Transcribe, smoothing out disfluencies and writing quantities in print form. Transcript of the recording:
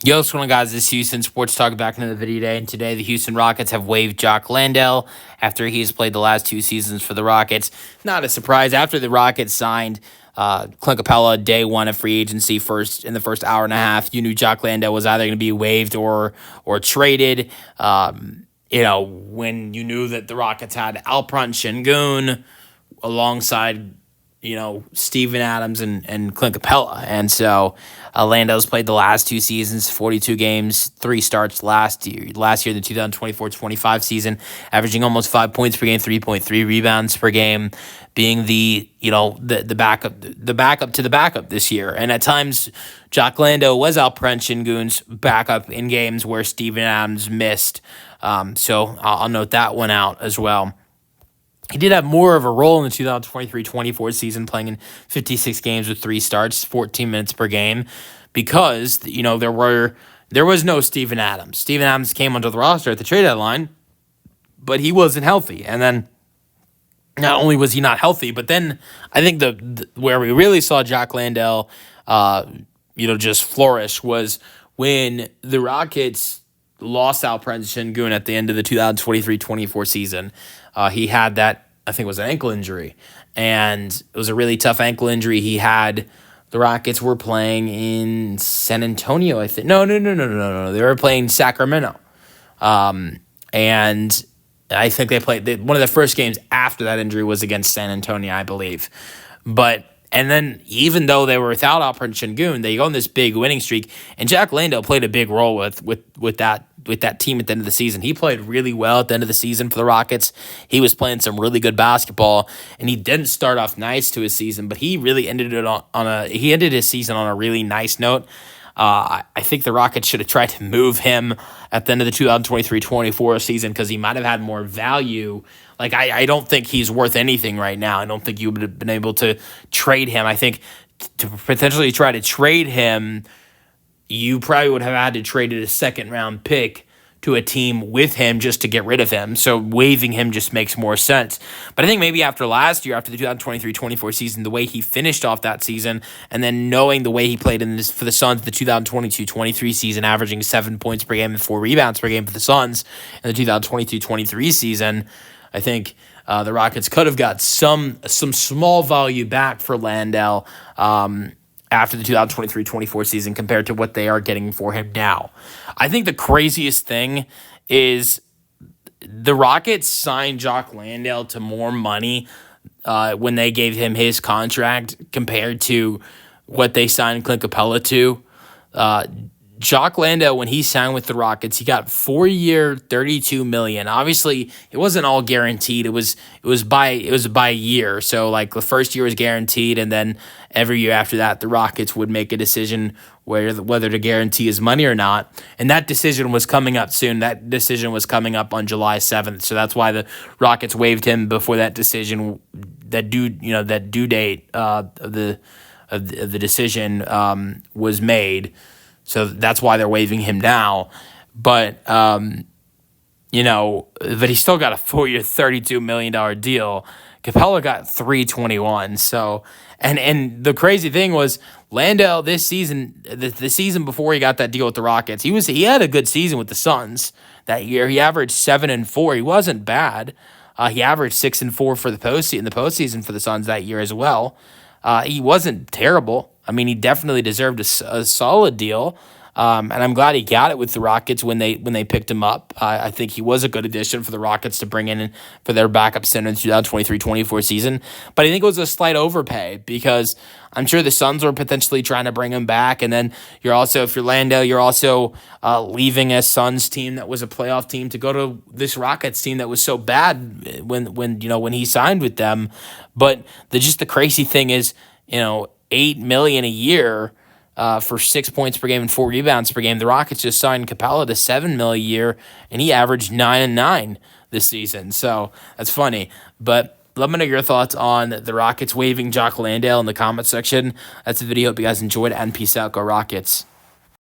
Yo, what's going on, guys? This is Houston Sports Talk back into the video today. And today, the Houston Rockets have waived Jock Landale after he's played the last two seasons for the Rockets. Not a surprise. After the Rockets signed Clint Capella day one of free agency first in the first hour and a half, you knew Jock Landale was either going to be waived or traded. When you knew that the Rockets had Alperen Şengün alongside Steven Adams and Clint Capella. And so Landale's played the last two seasons, 42 games, 3 starts last year, the 2024-25 season, averaging almost 5 points per game, 3.3 rebounds per game, being the backup to the backup this year. And at times, Jock Landale was Alperen Şengün's backup in games where Steven Adams missed. So I'll note that one out as well. He did have more of a role in the 2023-24 season, playing in 56 games with 3 starts, 14 minutes per game, because there was no Steven Adams. Steven Adams came onto the roster at the trade deadline, but he wasn't healthy. And then not only was he not healthy, but then I think the where we really saw Jock Landale, just flourish was when the Rockets lost Alperen Şengün at the end of the 2023-24 season. He had that, I think it was an ankle injury, and it was a really tough ankle injury he had. The Rockets were playing in San Antonio, I think. No. They were playing Sacramento. And I think they played one of the first games after that injury was against San Antonio, I believe. And then even though they were without Alperen Şengün, they go on this big winning streak, and Jock Landale played a big role with that team at the end of the season. He played really well at the end of the season for the Rockets. He was playing some really good basketball, and he didn't start off nice to his season, but he really ended his season on a really nice note. I think the Rockets should have tried to move him at the end of the 2023-24 season because he might have had more value. Like, I don't think he's worth anything right now. I don't think you would have been able to trade him. I think to potentially try to trade him, you probably would have had to trade a second-round pick to a team with him just to get rid of him. So waiving him just makes more sense. But I think maybe after last year, after the 2023-24 season, the way he finished off that season, and then knowing the way he played for the Suns the 2022-23 season, averaging 7 points per game and 4 rebounds per game for the Suns in the 2022-23 season, I think the Rockets could have got some small value back for Landale after the 2023-24 season compared to what they are getting for him now. I think the craziest thing is the Rockets signed Jock Landale to more money when they gave him his contract compared to what they signed Clint Capella to. Jock Landale, when he signed with the Rockets, he got 4-year, $32 million. Obviously, it wasn't all guaranteed. It was by year. So like the first year was guaranteed, and then every year after that, the Rockets would make a decision whether to guarantee his money or not. And that decision was coming up soon. That decision was coming up on July 7th. So that's why the Rockets waived him before that decision, that due date of the decision was made. So that's why they're waiving him now. But, but he still got a 4-year, $32 million deal. Capella got $321. So, and the crazy thing was Landale this season, the season before he got that deal with the Rockets, he had a good season with the Suns that year. He averaged 7-4. He wasn't bad. He averaged 6-4 for the postseason for the Suns that year as well. He wasn't terrible. I mean, he definitely deserved a solid deal, and I'm glad he got it with the Rockets when they picked him up. I think he was a good addition for the Rockets to bring in for their backup center in the 2023-24 season. But I think it was a slight overpay because I'm sure the Suns were potentially trying to bring him back, and then if you're Landale, you're also leaving a Suns team that was a playoff team to go to this Rockets team that was so bad when he signed with them. But the crazy thing is, $8 million a year for 6 points per game and 4 rebounds per game. The Rockets just signed Capella to $7 million a year, and he averaged 9-9 this season. So that's funny. But let me know your thoughts on the Rockets waiving Jock Landale in the comment section. That's the video. Hope you guys enjoyed it, and peace out. Go Rockets.